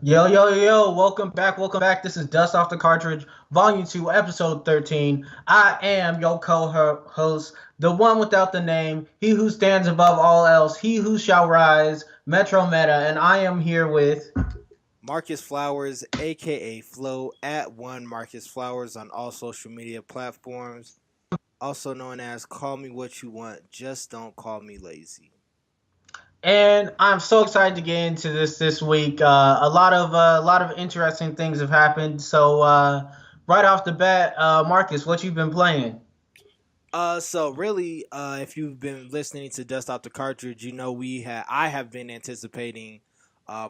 Yo, yo, yo, welcome back, welcome back. This is Dust Off the Cartridge, Volume 2, Episode 13. I am your co-host, the one without the name, he who stands above all else, he who shall rise, Metro Meta, and I am here with... Marcus Flowers, aka Flo, at one Marcus Flowers on all social media platforms, also known as Call Me What You Want, just don't call me lazy. And I'm so excited to get into this week. A lot of interesting things have happened. So right off the bat, Marcus, what you've been playing? So really, if you've been listening to Dust Off the Cartridge, you know I have been anticipating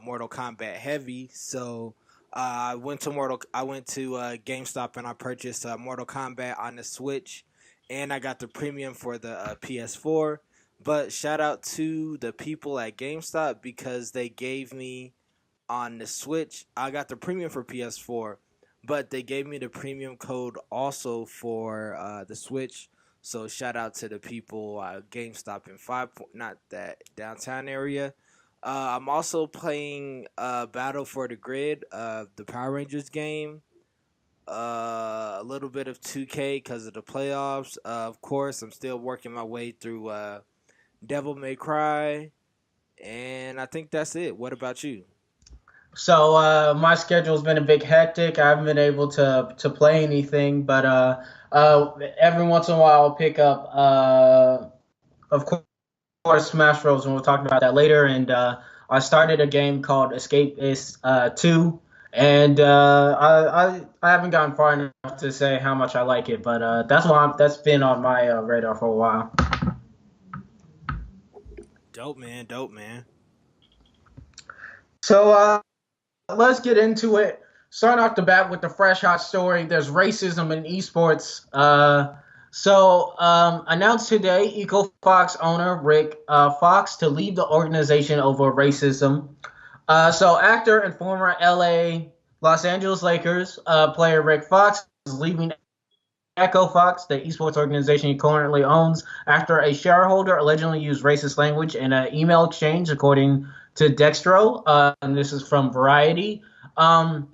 Mortal Kombat Heavy. So I went to GameStop and I purchased Mortal Kombat on the Switch, and I got the premium for the PS4. But shout out to the people at GameStop because they gave me on the Switch. I got the premium for PS4, but they gave me the premium code also for the Switch. So shout out to the people GameStop in not that downtown area. I'm also playing Battle for the Grid, the Power Rangers game. A little bit of 2K because of the playoffs. Of course, I'm still working my way through Devil May Cry, and I think that's it. What about you? So my schedule's been a bit hectic. I haven't been able to play anything, but every once in a while I'll pick up, of course, Smash Bros. And we'll talk about that later. And I started a game called Escape 2, and I haven't gotten far enough to say how much I like it, but that's been on my radar for a while. Dope man, dope man. So let's get into it. Starting off the bat with the fresh hot story, there's racism in esports. Announced today, EcoFox owner Rick Fox to leave the organization over racism. Actor and former Los Angeles Lakers player Rick Fox is leaving Echo Fox, the esports organization he currently owns, after a shareholder allegedly used racist language in an email exchange, according to Dextro. And this is from Variety. Um,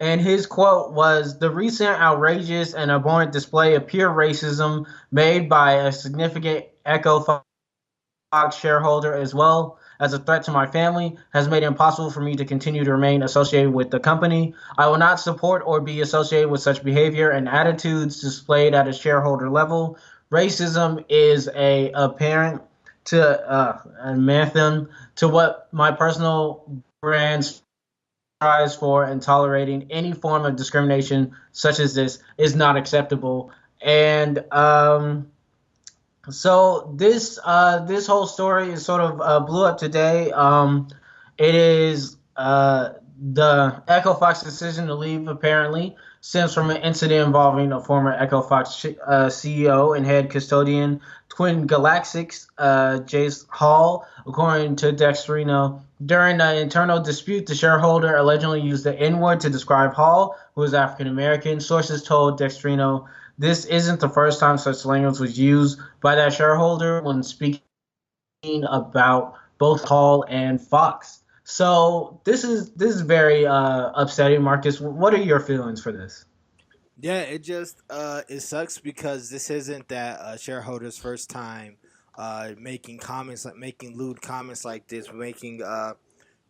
and his quote was: "The recent outrageous and abhorrent display of pure racism made by a significant Echo Fox shareholder, as well as a threat to my family, has made it impossible for me to continue to remain associated with the company. I will not support or be associated with such behavior and attitudes displayed at a shareholder level. Racism is a apparent to anthem to what my personal brand strives for, and tolerating any form of discrimination such as this is not acceptable." And this whole story is sort of blew up today. It is the Echo Fox decision to leave apparently stems from an incident involving a former Echo Fox CEO and head custodian, Twin Galactics, Jace Hall, according to Dexterino. During an internal dispute, the shareholder allegedly used the N-word to describe Hall, who is African American. Sources told Dexterino this isn't the first time such language was used by that shareholder when speaking about both Hall and Fox. So this is very upsetting, Marcus. What are your feelings for this? Yeah, it sucks because this isn't that shareholder's first time making comments like making lewd comments like this, making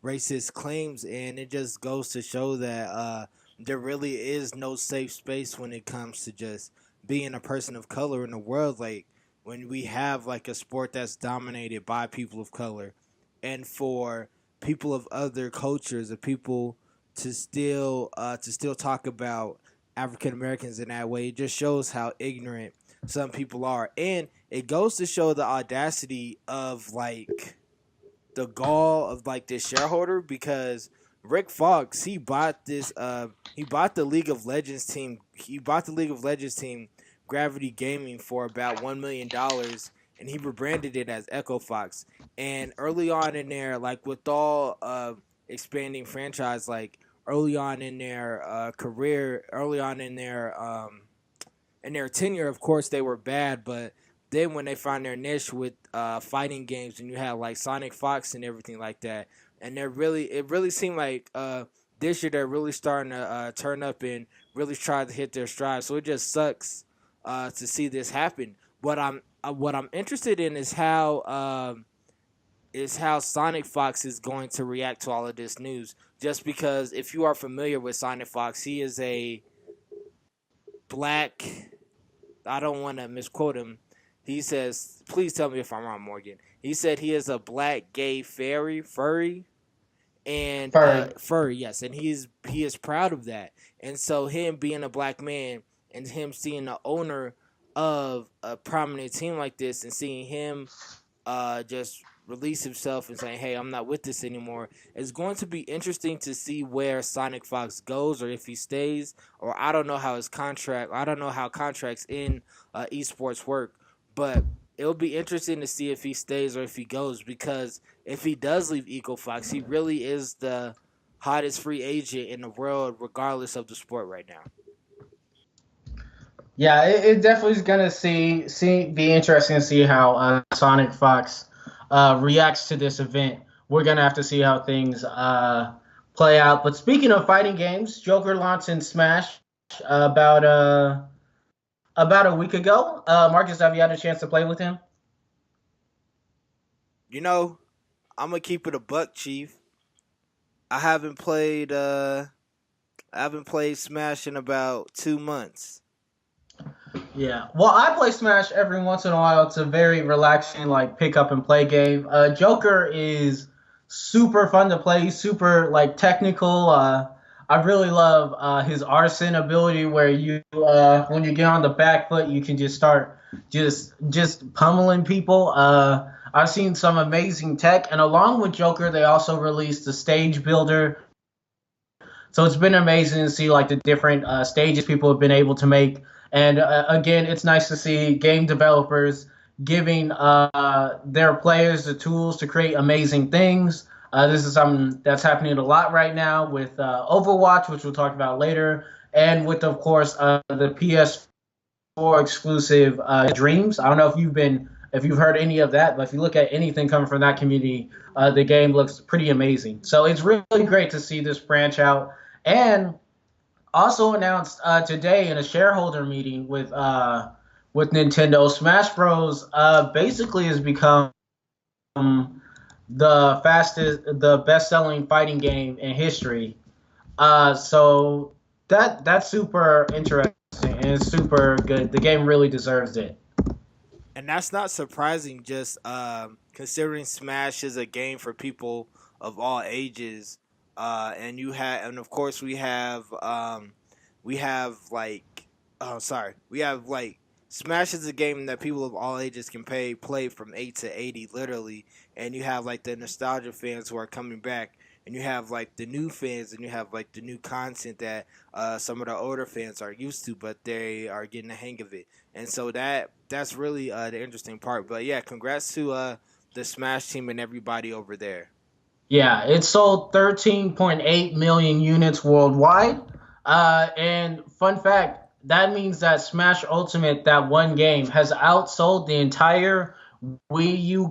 racist claims, and it just goes to show that there really is no safe space when it comes to just being a person of color in the world. Like when we have like a sport that's dominated by people of color, and for people of other cultures, of people to still talk about African Americans in that way, it just shows how ignorant some people are, and it goes to show the audacity of like the gall of like this shareholder because Rick Fox he bought the League of Legends team Gravity Gaming for about $1 million, and he rebranded it as Echo Fox. And early on in there, like with all expanding franchise, like early on in their career, early on in their tenure, of course they were bad, but then when they found their niche with fighting games, and you had like Sonic Fox and everything like that, and it really seemed like this year they're really starting to turn up and really try to hit their stride. So it just sucks to see this happen. What I'm interested in is how Sonic Fox is going to react to all of this news. Just because if you are familiar with Sonic Fox, he is a black. I don't want to misquote him. He says, "Please tell me if I'm wrong, Morgan." He said he is a black gay furry, and furry, yes, and he is proud of that. And so him being a black man and him seeing the owner of a prominent team like this and seeing him just release himself and saying, "Hey, I'm not with this anymore," it's going to be interesting to see where Sonic Fox goes or if he stays. Or I don't know how his contract. I don't know how contracts in esports work, but it'll be interesting to see if he stays or if he goes. Because if he does leave EcoFox, he really is the hottest free agent in the world, regardless of the sport right now. Yeah, it definitely is gonna be interesting to see how Sonic Fox reacts to this event. We're gonna have to see how things play out. But speaking of fighting games, Joker launched in Smash about a week ago. Marcus, have you had a chance to play with him? You know, I'm gonna keep it a buck, Chief. I haven't played Smash in about 2 months. Yeah. Well, I play Smash every once in a while. It's a very relaxing, like, pick up and play game. Joker is super fun to play. He's super, like, technical. I really love his arson ability, where when you get on the back foot, you can just start just pummeling people. I've seen some amazing tech, and along with Joker, they also released the stage builder. So it's been amazing to see, like, the different stages people have been able to make. And again, it's nice to see game developers giving their players the tools to create amazing things. This is something that's happening a lot right now with Overwatch, which we'll talk about later, and with, of course, the PS4 exclusive Dreams. I don't know if you've heard any of that, but if you look at anything coming from that community, the game looks pretty amazing. So it's really great to see this branch out. And also announced today in a shareholder meeting with Nintendo, Smash Bros. Basically has become the best-selling fighting game in history. So that's super interesting and it's super good. The game really deserves it. And that's not surprising, just considering Smash is a game for people of all ages. And of course we have Smash is a game that people of all ages can play from 8 to 80 literally. And you have like the nostalgia fans who are coming back, and you have like the new fans, and you have like the new content that some of the older fans are used to, but they are getting the hang of it. And so that's really the interesting part. But yeah, congrats to the Smash team and everybody over there. Yeah, it sold 13.8 million units worldwide. And fun fact, that means that Smash Ultimate, that one game, has outsold the entire Wii U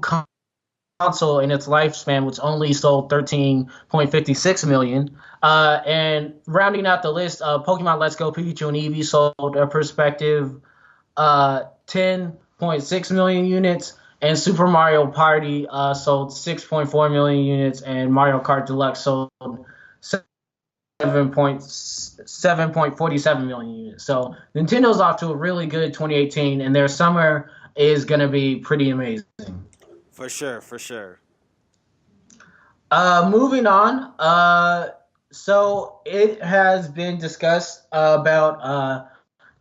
console in its lifespan, which only sold 13.56 million. And rounding out the list, Pokemon Let's Go Pikachu and Eevee sold a perspective 10.6 million units. And Super Mario Party sold 6.4 million units, and Mario Kart Deluxe sold 7.47 million units. So Nintendo's off to a really good 2018, and their summer is going to be pretty amazing. For sure, for sure. Moving on. So it has been discussed about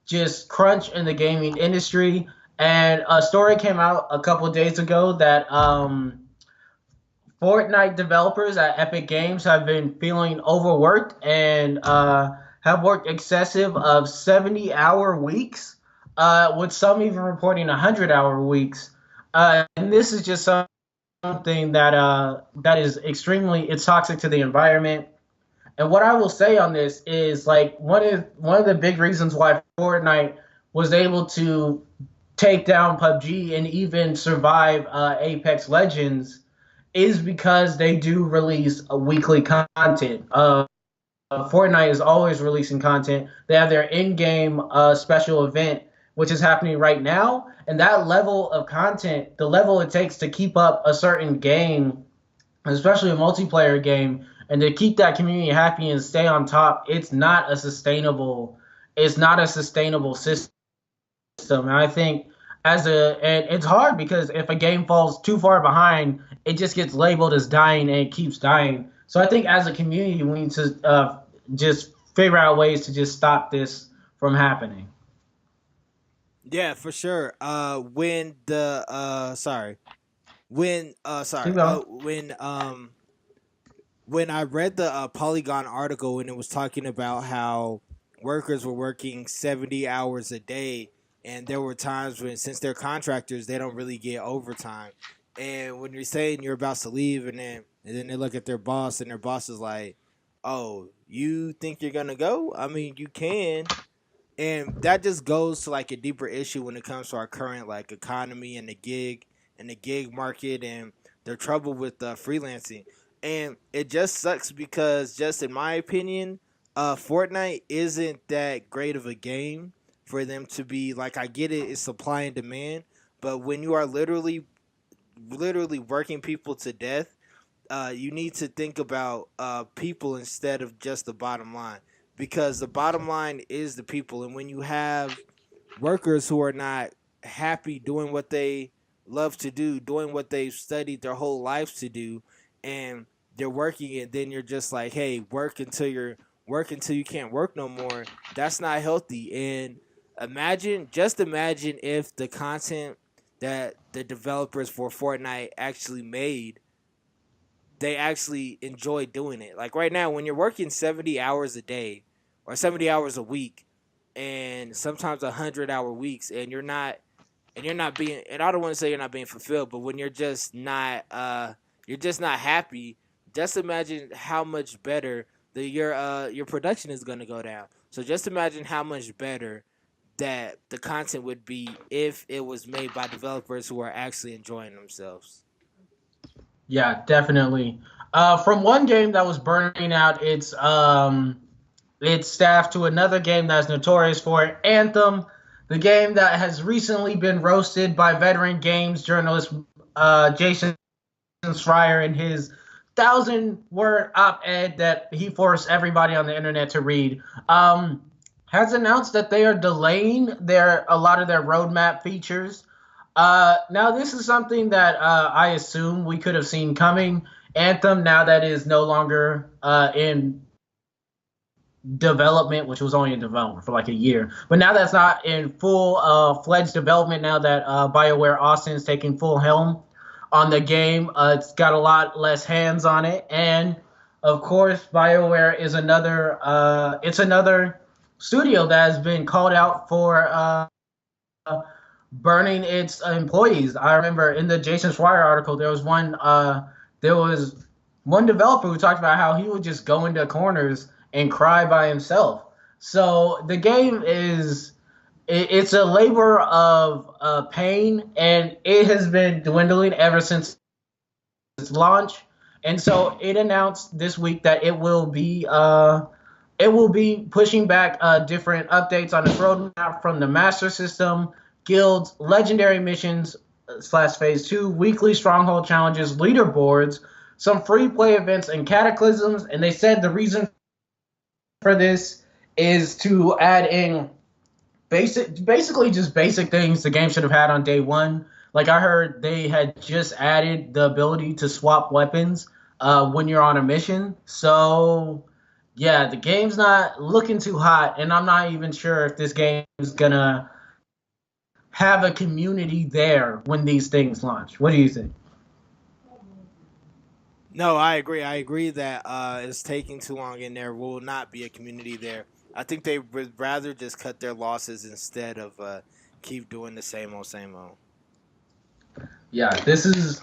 just crunch in the gaming industry. And a story came out a couple of days ago that Fortnite developers at Epic Games have been feeling overworked and have worked excessive of 70-hour weeks, with some even reporting 100-hour weeks. And this is just something that is it's toxic to the environment. And what I will say on this is, like, one of the big reasons why Fortnite was able to take down PUBG and even survive Apex Legends is because they do release a weekly content. Fortnite is always releasing content. They have their in-game special event, which is happening right now, and that level of content, the level it takes to keep up a certain game, especially a multiplayer game, and to keep that community happy and stay on top, it's not a sustainable system. And I think and it's hard because if a game falls too far behind, it just gets labeled as dying and it keeps dying. So I think as a community, we need to just figure out ways to just stop this from happening. Yeah, for sure. When the sorry, when Keep sorry, going. when I read the Polygon article and it was talking about how workers were working 70 hours a day, and there were times when, since they're contractors, they don't really get overtime. And when you're saying you're about to leave, and then they look at their boss, and their boss is like, "Oh, you think you're gonna go? I mean, you can." And that just goes to like a deeper issue when it comes to our current like economy and the gig market and their trouble with freelancing. And it just sucks because, just in my opinion, Fortnite isn't that great of a game for them to be like. I get it, it's supply and demand, but when you are literally working people to death, you need to think about people instead of just the bottom line, because the bottom line is the people. And when you have workers who are not happy doing what they love to do, doing what they've studied their whole lives to do, and they're working it, then you're just like, hey, work until you can't work no more. That's not healthy. And just imagine if the content that the developers for Fortnite actually made, they actually enjoy doing it. Like right now, when you're working 70 hours a day or 70 hours a week, and sometimes 100-hour weeks, and you're not being, and I don't want to say you're not being fulfilled, but when you're just not happy, just imagine how much better your production is going to go down. So just imagine how much better that the content would be if it was made by developers who are actually enjoying themselves. Yeah, definitely. From one game that was burning out its staff to another game that's notorious for it, Anthem, the game that has recently been roasted by veteran games journalist Jason Schreier in his 1,000-word op-ed that he forced everybody on the internet to read. Has announced that they are delaying a lot of their roadmap features. Now, this is something that I assume we could have seen coming. Anthem, now that is no longer in development, which was only in development for like a year. But now that's not in full-fledged development, now that BioWare Austin is taking full helm on the game. It's got a lot less hands on it. And, of course, BioWare is another studio that has been called out for burning its employees. I remember in the Jason Schreier article, there was one developer who talked about how he would just go into corners and cry by himself. So the game it's a labor of pain, and it has been dwindling ever since its launch. And so it announced this week that it will be pushing back different updates on its roadmap from the Master System, guilds, legendary missions / phase 2, weekly stronghold challenges, leaderboards, some free play events, and cataclysms. And they said the reason for this is to add in basically just basic things the game should have had on day one. Like I heard they had just added the ability to swap weapons when you're on a mission. So yeah, the game's not looking too hot, and I'm not even sure if this game is gonna have a community there when these things launch. What do you think? No, I agree. I agree that it's taking too long, and there will not be a community there. I think they would rather just cut their losses instead of keep doing the same old, same old. Yeah, this is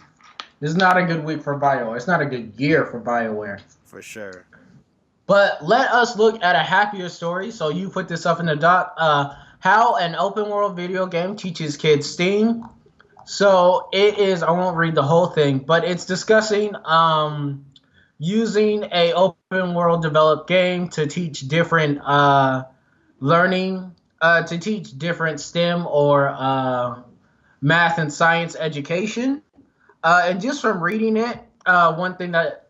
not a good week for BioWare. It's not a good year for BioWare. For sure. But let us look at a happier story. So you put this up in the doc. How an open world video game teaches kids STEAM. So it is. I won't read the whole thing, but it's discussing using a open world developed game to teach different learning to teach different STEM or math and science education. And just from reading it, one thing that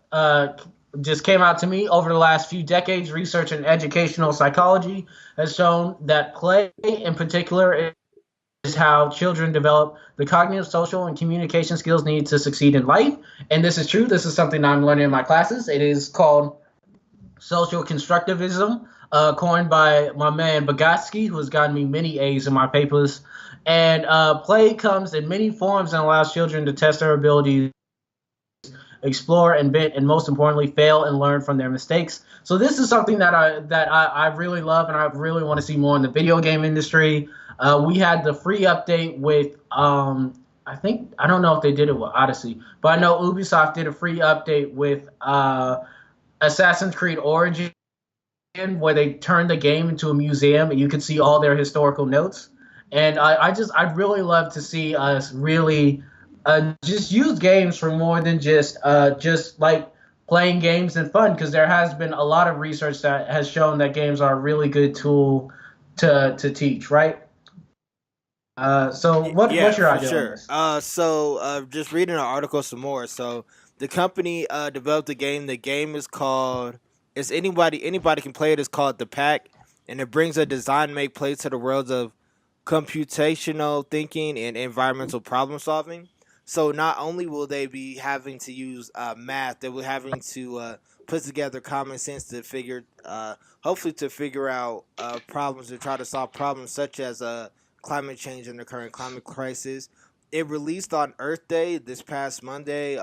just came out to me over the last few decades, research in educational psychology has shown that play in particular is how children develop the cognitive, social, and communication skills needed to succeed in life. And this is true. This is something I'm learning in my classes. It is called social constructivism, coined by my man Bagatsky, who has gotten me many A's in my papers. And play comes in many forms and allows children to test their abilities, explore, invent, and most importantly, fail and learn from their mistakes. So this is something that I really love, and I really want to see more in the video game industry. We had the free update with I don't know if they did it with Odyssey, but I know Ubisoft did a free update with Assassin's Creed Origins, where they turned the game into a museum and you could see all their historical notes. And I'd really love to see us really just use games for more than just like playing games and fun, because there has been a lot of research that has shown that games are a really good tool to teach, right? So Yeah, what's your for idea on sure. this? Just reading an article some more. So the company developed a game. The game is called. It's anybody can play it. It's called The Pack, and it brings a design make play to the worlds of computational thinking and environmental problem solving. So not only will they be having to use math, they will having to put together common sense to hopefully to figure out problems and try to solve problems such as climate change and the current climate crisis. It released on Earth Day this past Monday,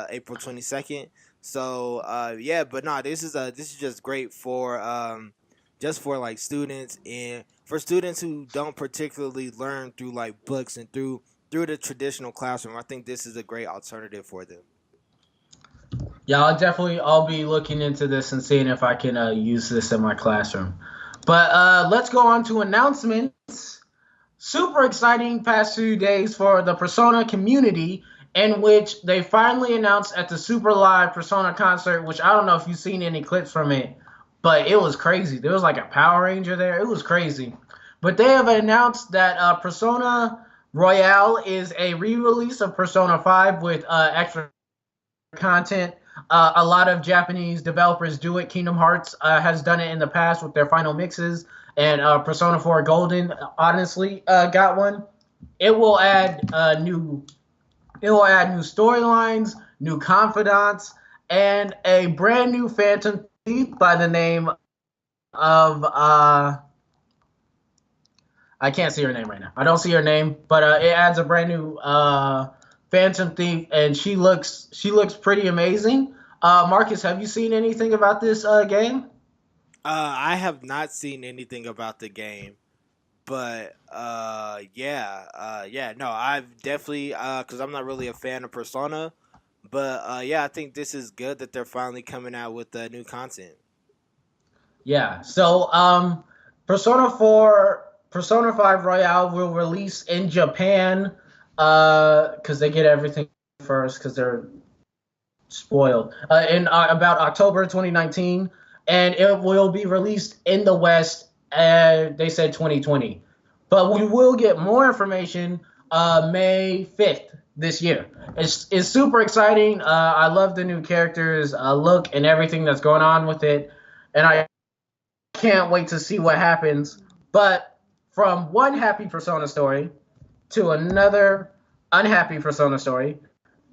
April 22nd. So yeah, but no, this is just great for just for like students and for students who don't particularly learn through like books and through the traditional classroom. I think this is a great alternative for them. Yeah, I'll be looking into this and seeing if I can use this in my classroom. But let's go on to announcements. Super exciting past few days for the Persona community, in which they finally announced at the Super Live Persona concert, which I don't know if you've seen any clips from it, but it was crazy. There was like a Power Ranger there. It was crazy. But they have announced that Persona Royale is a re-release of Persona 5 with extra content. A lot of Japanese developers do it. Kingdom Hearts has done it in the past with their final mixes, and Persona 4 Golden honestly got one. It will add new storylines, new confidants, and a brand new Phantom Thief by the name of I can't see her name right now. I don't see her name, but it adds a brand new Phantom Thief, and she looks pretty amazing. Marcus, have you seen anything about this game? I have not seen anything about the game, but yeah, no, I've definitely because I'm not really a fan of Persona, but yeah, I think this is good that they're finally coming out with new content. Yeah. So Persona 4, Persona 5 Royale will release in Japan because they get everything first because they're spoiled in about October 2019, and it will be released in the West. They said 2020, but we will get more information May 5th this year. It's super exciting. I love the new characters look and everything that's going on with it, and I can't wait to see what happens. But from one happy Persona story to another unhappy Persona story,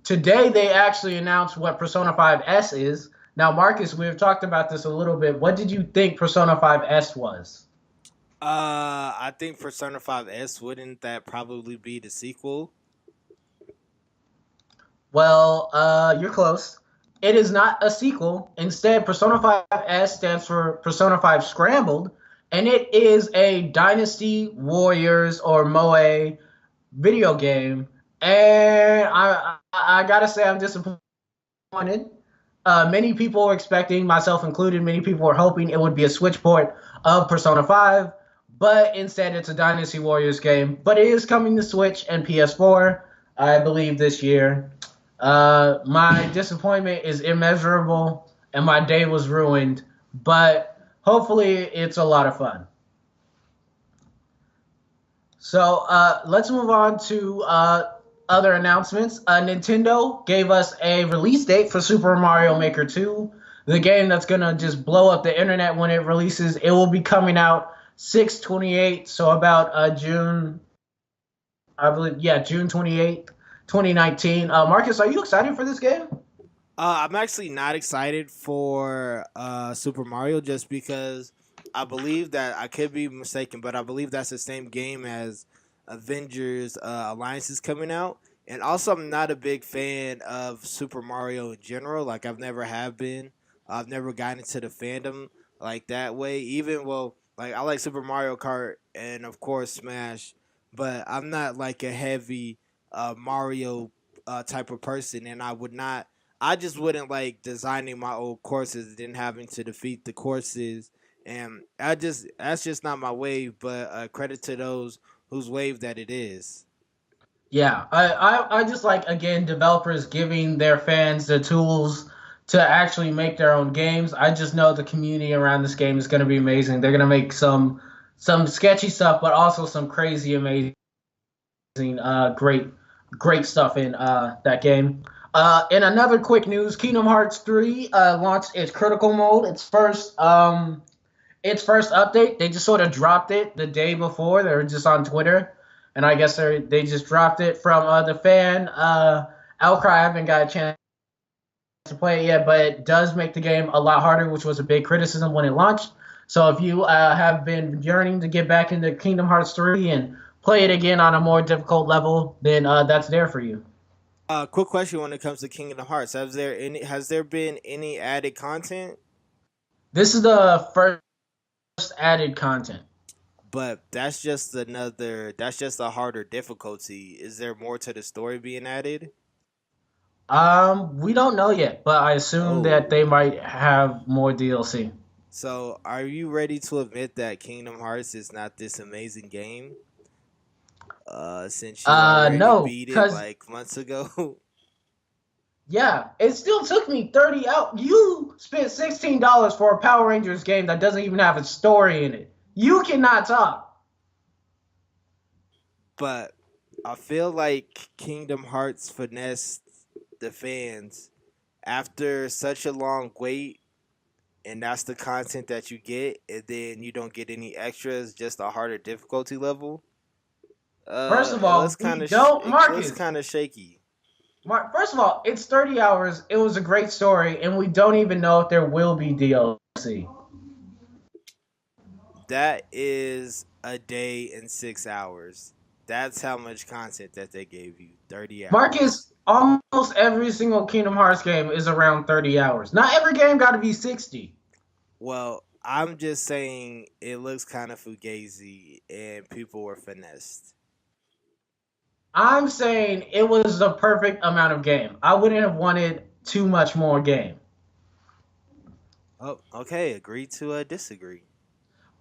today they actually announced what Persona 5S is. Now, Marcus, we've talked about this a little bit. What did you think Persona 5S was? I think Persona 5S wouldn't that probably be the sequel? Well, you're close. It is not a sequel. Instead, Persona 5S stands for Persona 5 Scrambled, and it is a Dynasty Warriors or Moe video game. And I gotta say, I'm disappointed. Many people were expecting, myself included, many people were hoping it would be a Switch port of Persona 5, but instead it's a Dynasty Warriors game. But it is coming to Switch and PS4. I believe, this year. My disappointment is immeasurable, and my day was ruined. But hopefully, it's a lot of fun. So let's move on to other announcements. Nintendo gave us a release date for Super Mario Maker 2, the game that's going to just blow up the internet when it releases. It will be coming out 6/28, so about June, I believe, yeah, June 28th, 2019. Marcus, are you excited for this game? I'm actually not excited for Super Mario just because I believe that I could be mistaken, but I believe that's the same game as Avengers Alliance is coming out. And also, I'm not a big fan of Super Mario in general. Like, I've never have been. I've never gotten into the fandom like that way. Even, well, like, I like Super Mario Kart and, of course, Smash, but I'm not like a heavy Mario type of person, and I just wouldn't like designing my old courses and then having to defeat the courses. And that's just not my wave. But credit to those whose wave that it is. Yeah, I just like, again, developers giving their fans the tools to actually make their own games. I just know the community around this game is going to be amazing. They're going to make some sketchy stuff, but also some crazy amazing, great stuff in that game. In another quick news, Kingdom Hearts 3 launched its critical mode. Its first update. They just sort of dropped it the day before. They were just on Twitter, and I guess they just dropped it from the fan outcry. I haven't got a chance to play it yet, but it does make the game a lot harder, which was a big criticism when it launched. So if you have been yearning to get back into Kingdom Hearts 3 and play it again on a more difficult level, then that's there for you. Quick question when it comes to Kingdom Hearts: has there been any added content? This is the first added content. But that's just a harder difficulty. Is there more to the story being added? We don't know yet, but I assume that Oh, they might have more DLC. so are you ready to admit that Kingdom Hearts is not this amazing game? Since you already No, beat it because like months ago. yeah, it still took me 30 out. You spent $16 for a Power Rangers game that doesn't even have a story in it. You cannot talk. But I feel like Kingdom Hearts finessed the fans after such a long wait, and that's the content that you get, and then you don't get any extras, just a harder difficulty level. First of It all, looks we kind of don't, it looks Marcus. kind of shaky. First of all, it's 30 hours. It was a great story, and we don't even know if there will be DLC. That is a day and 6 hours. That's how much content that they gave you. 30 hours. Marcus, almost every single Kingdom Hearts game is around 30 hours. Not every game got to be 60. Well, I'm just saying it looks kind of fugazi, and people were finessed. I'm saying it was the perfect amount of game. I wouldn't have wanted too much more game. Oh, okay. Agree to disagree.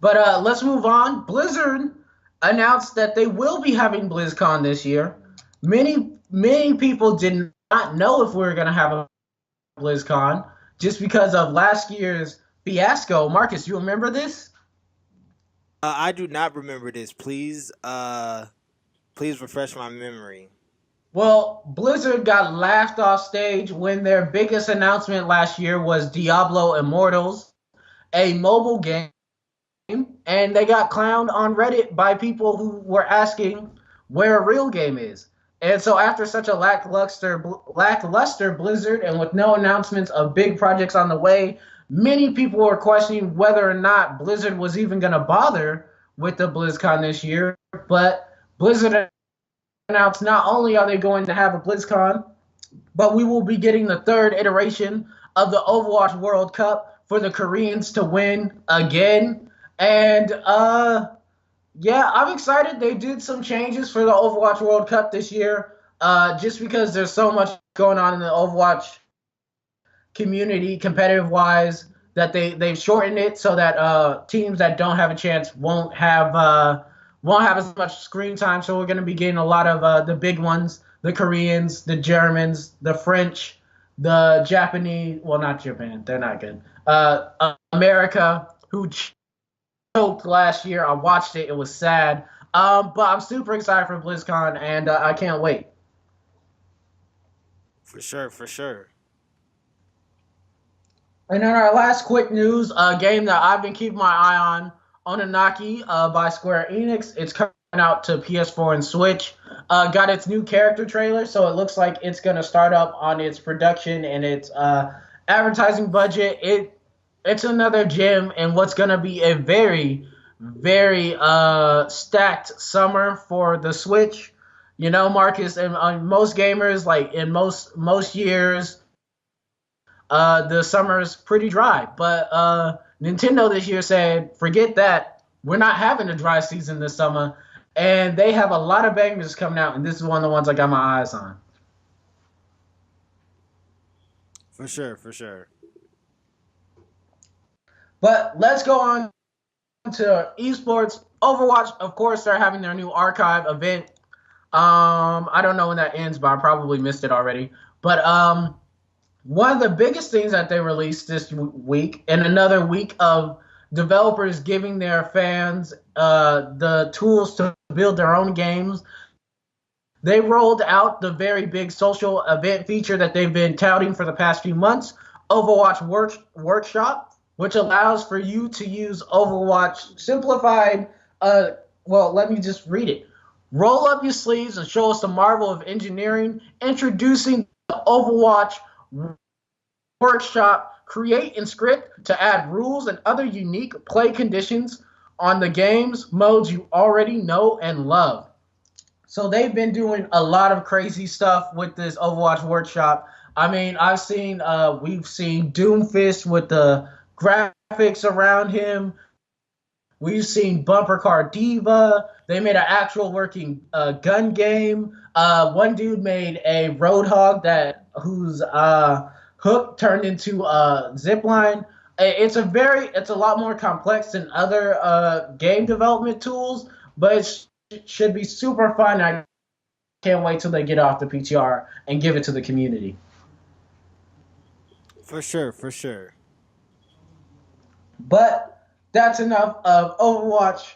But let's move on. Blizzard announced that they will be having BlizzCon this year. Many people did not know if we were going to have a BlizzCon just because of last year's Fiasco. Marcus, you remember this? I do not remember this. Please refresh my memory. Well, Blizzard got laughed off stage when their biggest announcement last year was Diablo Immortals, a mobile game, and they got clowned on Reddit by people who were asking where a real game is. And so after such a lackluster Blizzard and with no announcements of big projects on the way, many people were questioning whether or not Blizzard was even going to bother with the BlizzCon this year. But Blizzard announced not only are they going to have a BlizzCon, but we will be getting the third iteration of the Overwatch World Cup for the Koreans to win again. And yeah, I'm excited. They did some changes for the Overwatch World Cup this year, just because there's so much going on in the Overwatch community, competitive wise, that they've shortened it so that teams that don't have a chance won't have as much screen time. So we're going to be getting a lot of the big ones the Koreans, the Germans, the French, the Japanese. Well, not Japan. They're not good. America, who choked last year. I watched it. It was sad. But I'm super excited for BlizzCon, and I can't wait. For sure, for sure. And then our last quick news, a game that I've been keeping my eye on, Oninaki by Square Enix. It's coming out to PS4 and Switch. Got its new character trailer, so it looks like it's going to start up on its production and its advertising budget. It's another gem in what's going to be a very, very stacked summer for the Switch. You know, Marcus, and most gamers, like in most years, the summer is pretty dry. But Nintendo this year said, forget that. We're not having a dry season this summer. And they have a lot of bangers coming out, and this is one of the ones I got my eyes on. For sure, for sure. But let's go on to esports. Overwatch, of course, they're having their new archive event. I don't know when that ends, but I probably missed it already. But one of the biggest things that they released this week, and another week of developers giving their fans the tools to build their own games, they rolled out the very big social event feature that they've been touting for the past few months, Overwatch Workshop, which allows for you to use Overwatch simplified. Well, let me just read it. Roll up your sleeves and show us the marvel of engineering. Introducing the Overwatch Workshop. Create and script to add rules and other unique play conditions on the games modes you already know and love. So they've been doing a lot of crazy stuff with this Overwatch Workshop. I mean, we've seen Doomfist with the graphics around him. We've seen Bumper Car Diva. They made an actual working gun game. One dude made a Roadhog whose hook turned into a zipline. It's a lot more complex than other game development tools, but it should be super fun. I can't wait till they get off the PTR and give it to the community. For sure, for sure. But that's enough of Overwatch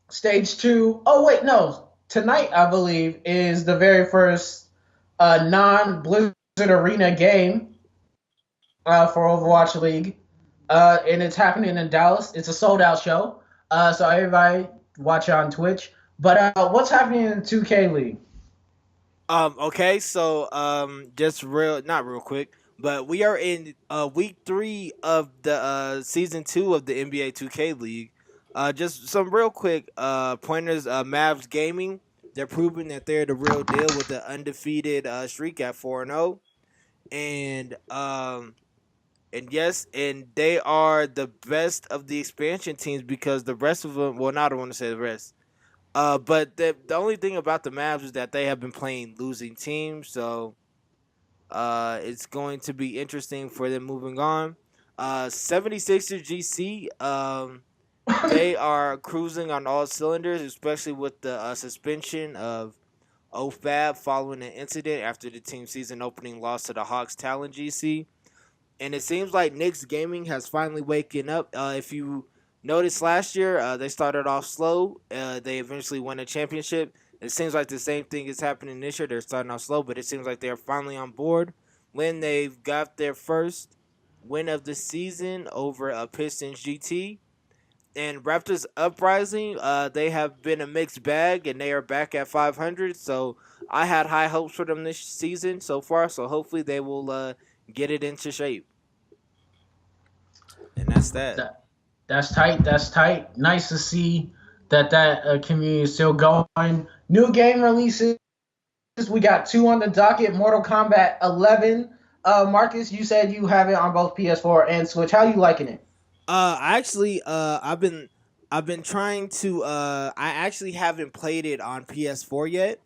Stage 2. Oh, wait, no. Tonight, I believe, is the very first non-Blizzard Arena game for Overwatch League. And it's happening in Dallas. It's a sold-out show. So everybody watch it on Twitch. But what's happening in 2K League? Okay, so not real quick, but we are in week 3 of the season 2 of the NBA 2K League. Just some real quick pointers. Mavs Gaming, they're proving that they're the real deal with the undefeated streak at 4-0, and yes, and they are the best of the expansion teams because the rest of them. Well, not I don't want to say the rest. But the only thing about the Mavs is that they have been playing losing teams, so it's going to be interesting for them moving on. 76ers GC, they are cruising on all cylinders, especially with the suspension of OFAB following an incident after the team season opening loss to the Hawks Talon GC. And it seems like Knicks Gaming has finally waken up. If you noticed last year, they started off slow. They eventually won a championship. It seems like the same thing is happening this year. They're starting off slow, but it seems like they're finally on board when they've got their first win of the season over Pistons GT. And Raptors Uprising, they have been a mixed bag, and they are back at 500. So I had high hopes for them this season so far. So hopefully they will get it into shape. And that's that. That's tight. That's tight. Nice to see that community is still going. New game releases. We got 2 on the docket. Mortal Kombat 11. Marcus, you said you have it on both PS4 and Switch. How you liking it? I've been trying to. I actually haven't played it on PS4 yet.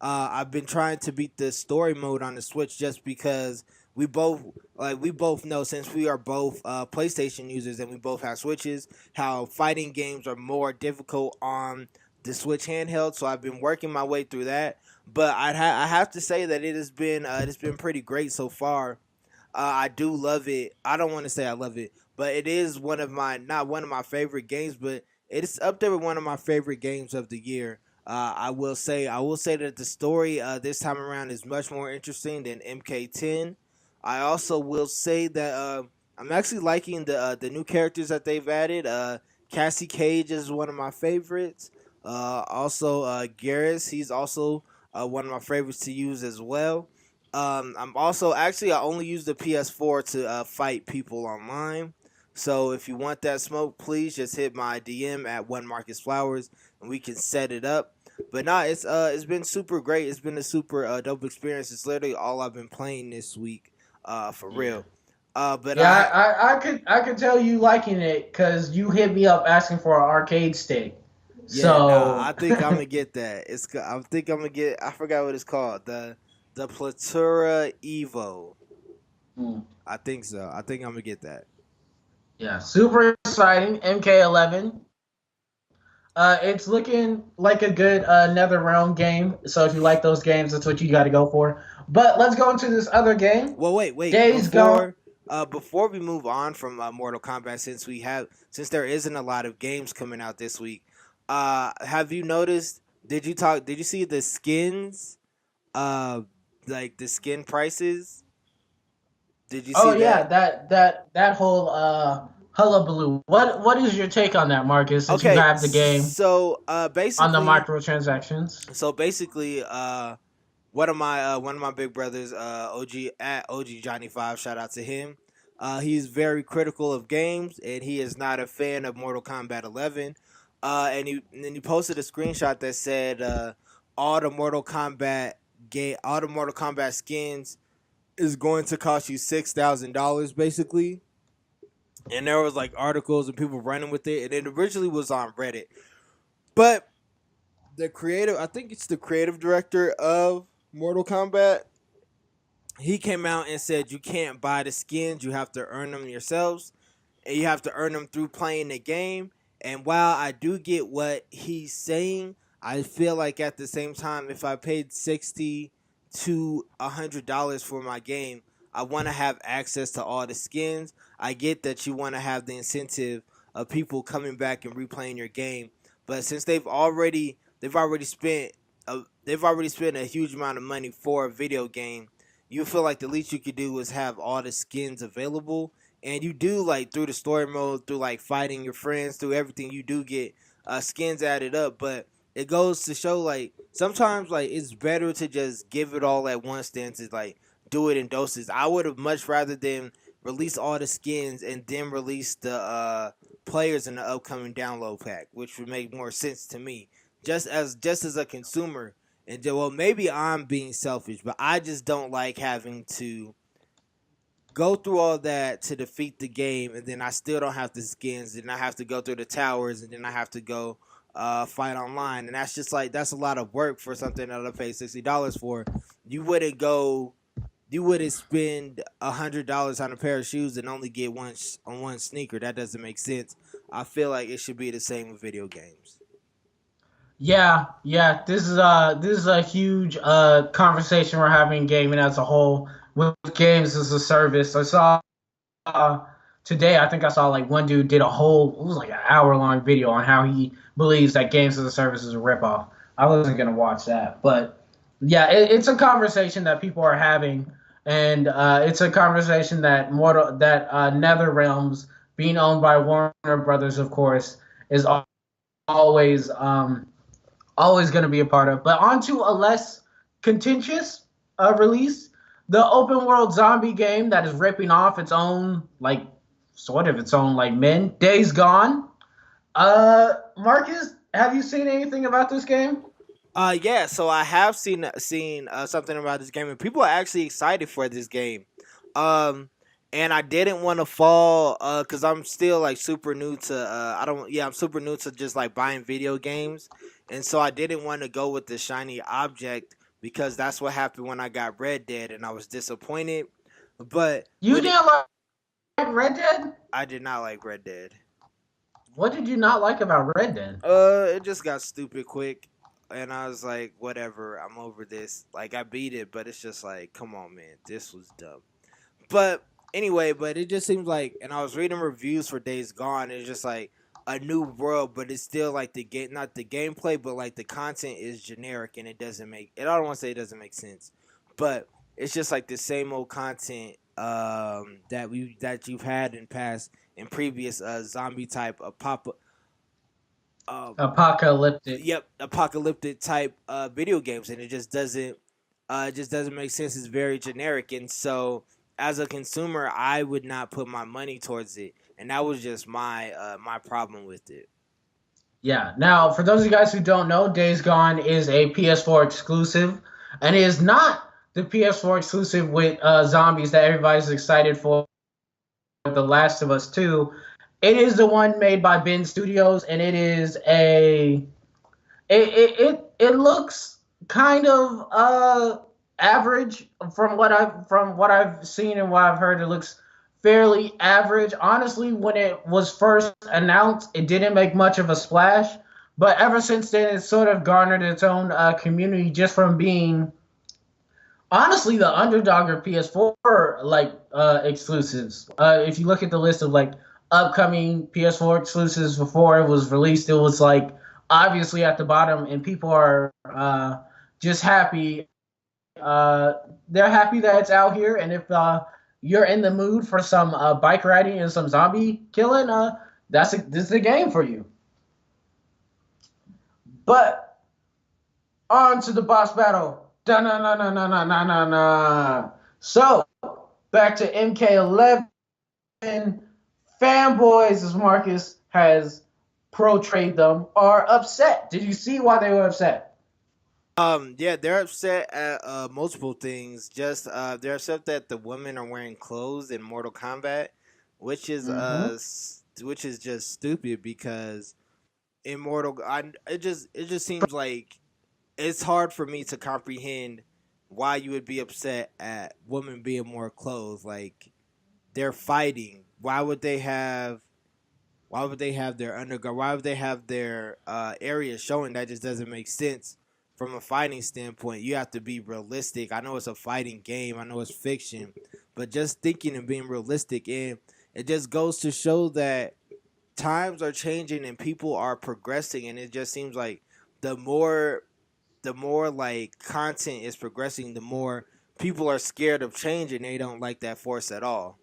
I've been trying to beat the story mode on the Switch just because we both know, since we are both PlayStation users and we both have Switches, how fighting games are more difficult on the Switch handheld. So I've been working my way through that. but I have to say that it's been pretty great so far. I do love it. I don't want to say I love it, but it is one of my not one of my favorite games, but it is up there with one of my favorite games of the year. I will say that the story this time around is much more interesting than MK10. I also will say that I'm actually liking the new characters that they've added. Cassie Cage is one of my favorites. Also, Garrus, he's also one of my favorites to use as well. I'm also actually I only use the PS4 to fight people online. So if you want that smoke, please just hit my DM at One Marcus Flowers and we can set it up. But nah, it's been super great. It's been a super dope experience. It's literally all I've been playing this week, for Yeah. real. But Yeah, I could tell you liking it because you hit me up asking for an arcade stick. yeah, nah, I So think I'm gonna get that. I think I'm gonna get. I forgot what it's called. The Platura Evo. Hmm. I think so. I think I'm gonna get that. Yeah, super exciting. MK11. It's looking like a good NetherRealm game. So if you like those games, that's what you got to go for. But let's go into this other game. Well, wait. Days Gone. Before we move on from Mortal Kombat, since there isn't a lot of games coming out this week, have you noticed? Did you see the skins? Uh, like the skin prices. Did you Oh see yeah, that? that whole hullabaloo. What is your take on that, Marcus? Since you Okay, have the game on the microtransactions. so basically, one of my big brothers, OG at OG Johnny Five, shout out to him. He's very critical of games, and he is not a fan of Mortal Kombat 11. And then he posted a screenshot that said all the Mortal Kombat all the Mortal Kombat skins is going to cost you $6,000 basically. And there was like articles and people running with it, and it originally was on Reddit, but I think it's the creative director of Mortal Kombat, he came out and said you can't buy the skins, you have to earn them yourselves, and you have to earn them through playing the game. And while I do get what he's saying, I feel like at the same time, if I paid $60 to $100 for my game, I want to have access to all the skins. I get that you want to have the incentive of people coming back and replaying your game, but since they've already spent a huge amount of money for a video game, you feel like the least you could do is have all the skins available. And you do, like, through the story mode, through like fighting your friends, through everything, you do get skins added up. But it goes to show, like, sometimes like it's better to just give it all at once than to like do it in doses. I would have much rather than release all the skins and then release the players in the upcoming download pack, which would make more sense to me. Just as a consumer, and well, maybe I'm being selfish, but I just don't like having to go through all that to defeat the game, and then I still don't have the skins, and I have to go through the towers, and then I have to go fight online, and that's just like that's a lot of work for something that I pay $60 for. You wouldn't go, you wouldn't spend $100 on a pair of shoes and only get one sneaker. That doesn't make sense. I feel like it should be the same with video games. Yeah. This is a huge conversation we're having in gaming as a whole with games as a service. I saw uh, today. I think I saw like one dude did a whole it was like an hour long video on how he believes that games as a service is a ripoff. I wasn't gonna watch that, but yeah, it's a conversation that people are having, and it's a conversation that Nether Realms being owned by Warner Brothers, of course, is always always going to be a part of. But on to a less contentious release, the open world zombie game that is ripping off its own like sort of its own like men. Days Gone. Marcus, have you seen anything about this game? Yeah. So I have seen something about this game, and people are actually excited for this game. Um, and I didn't want to fall because I'm still like super new to I don't yeah I'm super new to just like buying video games, and so I didn't want to go with the shiny object because that's what happened when I got Red Dead, and I was disappointed. But You didn't like Red Dead? I did not like Red Dead. What did you not like about Red Dead? It just got stupid quick. and I was like, whatever, I'm over this. Like I beat it, but it's just like, come on, man, this was dumb. But anyway, but it just seems like, and I was reading reviews for Days Gone. It's just like a new world, but it's still like the game, not the gameplay, but like the content is generic, and it doesn't make. And I don't want to say it doesn't make sense, but it's just like the same old content that you've had in previous zombie type Apocalyptic. yep, apocalyptic type video games, and it just doesn't make sense. It's very generic, and so as a consumer, I would not put my money towards it, and that was just my problem with it. Yeah. Now, for those of you guys who don't know, Days Gone is a PS4 exclusive, and it is not the PS4 exclusive with zombies that everybody's excited for, The Last of Us 2. It is the one made by Ben Studios, and it is it looks kind of average from what I've seen and what I've heard. It looks fairly average. Honestly, when it was first announced, it didn't make much of a splash, but ever since then, it's sort of garnered its own community just from being honestly the underdog of PS4 like exclusives. If you look at the list of like upcoming PS4 exclusives before it was released, it was like obviously at the bottom, and people are just happy. They're happy that it's out here, and if you're in the mood for some bike riding and some zombie killing, this is the game for you. But on to the boss battle. Da-na-na-na-na-na-na-na. So, back to MK11. Fanboys, as Marcus has portrayed them, are upset. Did you see why they were upset? Yeah, they're upset at multiple things. Just they're upset that the women are wearing clothes in Mortal Kombat, Mm-hmm. which is just stupid because in it just seems like it's hard for me to comprehend why you would be upset at women being more clothes. Like they're fighting. Why would they have their undergarment? Why would they have their area showing? That just doesn't make sense from a fighting standpoint. You have to be realistic. I know it's a fighting game. I know it's fiction, but just thinking and being realistic, and it just goes to show that times are changing and people are progressing, and it just seems like the more like content is progressing, the more people are scared of change and they don't like that force at all.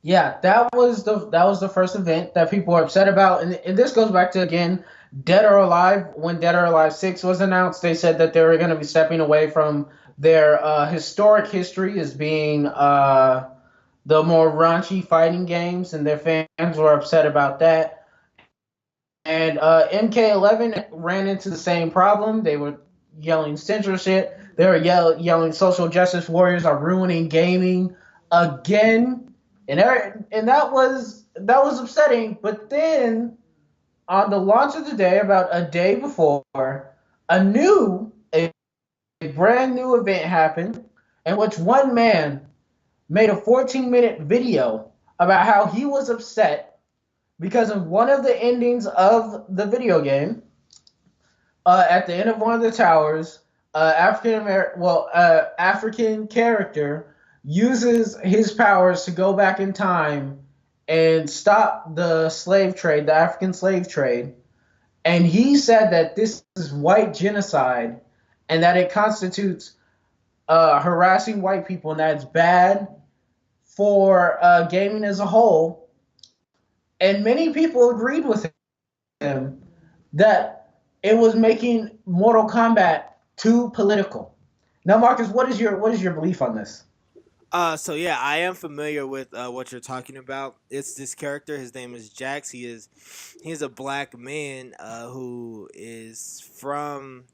Yeah, that was the first event that people were upset about, and this goes back to again, Dead or Alive. When Dead or Alive 6 was announced, they said that they were going to be stepping away from their historic history as being the more raunchy fighting games, and their fans were upset about that. And MK11 ran into the same problem. They were yelling censorship. They were yelling social justice warriors are ruining gaming again, and that was upsetting. But then on the launch of the day, about a day before, a new a brand new event happened, in which one man made a 14-minute video about how he was upset because of one of the endings of the video game. At the end of one of the towers, African character uses his powers to go back in time and stop the slave trade, the African slave trade. And he said that this is white genocide and that it constitutes harassing white people and that it's bad for gaming as a whole. And many people agreed with him that it was making Mortal Kombat too political. Now, Marcus, what is your belief on this? So yeah, I am familiar with what you're talking about. It's this character. His name is Jax. He's a black man who is from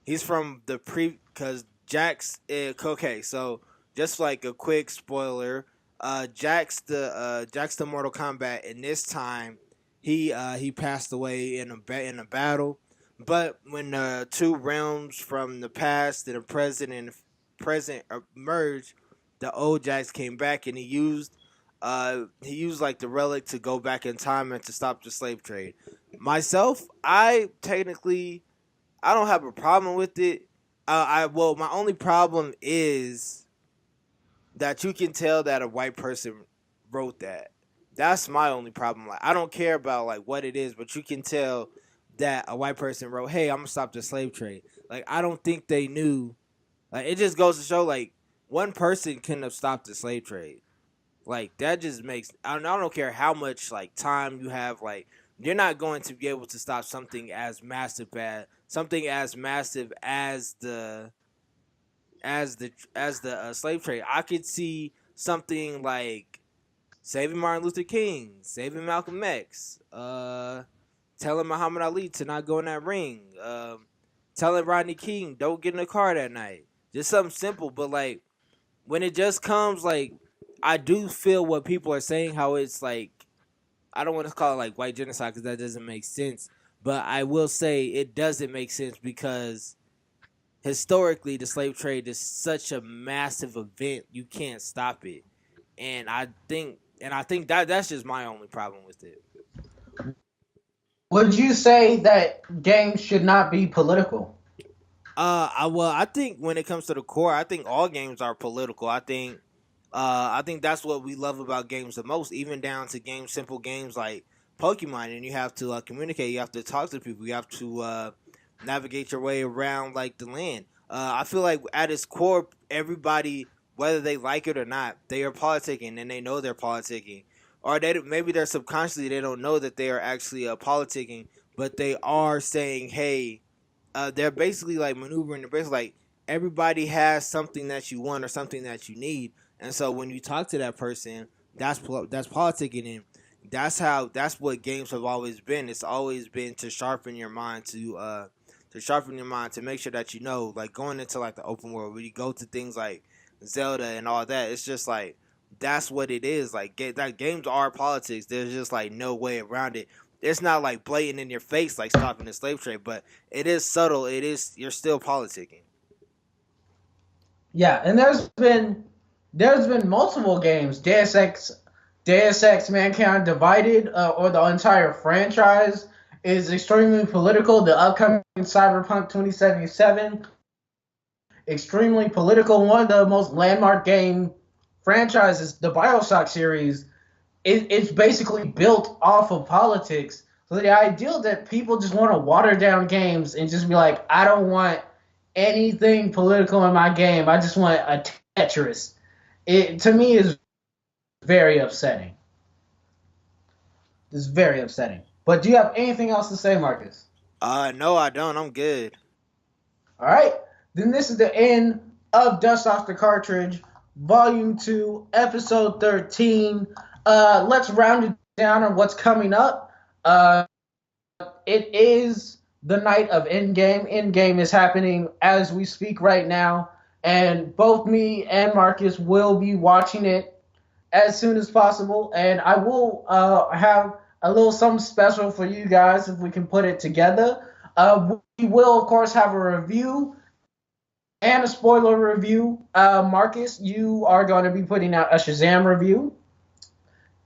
he's from the pre because Jax. Okay, so just like a quick spoiler, Jax the Mortal Kombat in this time he passed away in a battle. But when two realms from the past and the present merged, the old Jax came back and he used He used like the relic to go back in time and to stop the slave trade. Myself, I don't have a problem with it. My only problem is that you can tell that a white person wrote that. That's my only problem. Like, I don't care about like what it is, but you can tell that a white person wrote, "Hey, I'm gonna stop the slave trade." Like, I don't think they knew. Like, it just goes to show, like, one person couldn't have stopped the slave trade. Like, that just makes, I don't care how much like time you have. Like, you're not going to be able to stop something as massive as the slave trade. I could see something like saving Martin Luther King, saving Malcolm X, telling Muhammad Ali to not go in that ring, telling Rodney King don't get in the car that night. Just something simple, but like when it just comes, like, I do feel what people are saying, how it's like, I don't want to call it like white genocide because that doesn't make sense, but I will say it doesn't make sense because historically the slave trade is such a massive event, you can't stop it. And I think that's just my only problem with it. Would you say that games should not be political? I think when it comes to the core, I think all games are political. I think that's what we love about games the most, even down to simple games like Pokemon. And you have to communicate, you have to talk to people, you have to navigate your way around like the land. I feel like at its core, everybody, whether they like it or not, they are politicking, and they know they're politicking, or maybe they're subconsciously they don't know that they are actually politicking, but they are saying, hey. They're basically like maneuvering. They're basically like everybody has something that you want or something that you need, and so when you talk to that person, that's politicking, and that's what games have always been. It's always been to sharpen your mind, to make sure that you know, like going into like the open world, where you go to things like Zelda and all that. It's just like that's what it is. Like that games are politics. There's just like no way around it. It's not like blatant in your face like stopping the slave trade, but it is subtle. You're still politicking. Yeah, and there's been multiple games. Deus Ex Mankind Divided, or the entire franchise is extremely political. The upcoming Cyberpunk 2077, extremely political. One of the most landmark game franchises, the BioShock series, it's basically built off of politics. So the idea that people just want to water down games and just be like, I don't want anything political in my game. I just want a Tetris. It to me is very upsetting. It's very upsetting. But do you have anything else to say, Marcus? No, I don't. I'm good. All right. Then this is the end of Dust Off the Cartridge, Volume 2, Episode 13. Let's round it down on what's coming up. It is the night of Endgame. Endgame is happening as we speak right now, and both me and Marcus will be watching it as soon as possible, and I will have a little something special for you guys if we can put it together. We will, of course, have a review and a spoiler review. Marcus, you are going to be putting out a Shazam review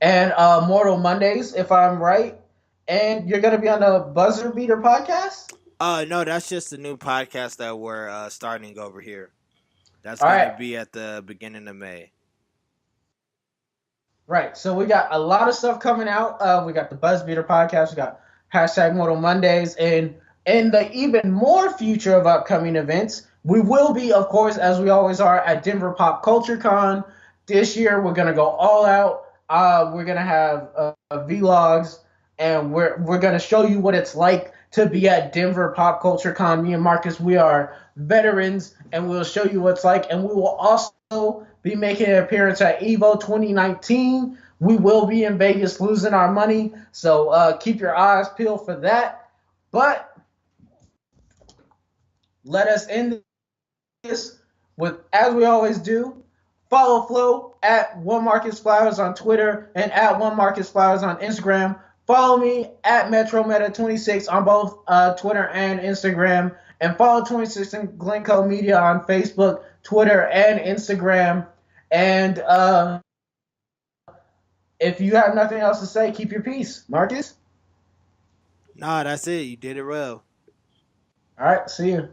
and Mortal Mondays, if I'm right. And you're going to be on the Buzzer Beater podcast? No, that's just a new podcast that we're starting over here. That's going to be at the beginning of May. Right. So we got a lot of stuff coming out. We got the Buzz Beater podcast. We got hashtag Mortal Mondays. And in the even more future of upcoming events, we will be, of course, as we always are, at Denver Pop Culture Con. This year, we're going to go all out. We're going to have vlogs, and we're going to show you what it's like to be at Denver Pop Culture Con. Me and Marcus, we are veterans, and we'll show you what it's like. And we will also be making an appearance at EVO 2019. We will be in Vegas losing our money, so keep your eyes peeled for that. But let us end this with, as we always do, follow Flo at One Marcus Flowers on Twitter and at One Marcus Flowers on Instagram. Follow me at MetroMeta26 on both Twitter and Instagram. And follow 26 and Glencoe Media on Facebook, Twitter, and Instagram. And if you have nothing else to say, keep your peace, Marcus. Nah, that's it. You did it well. All right, see you.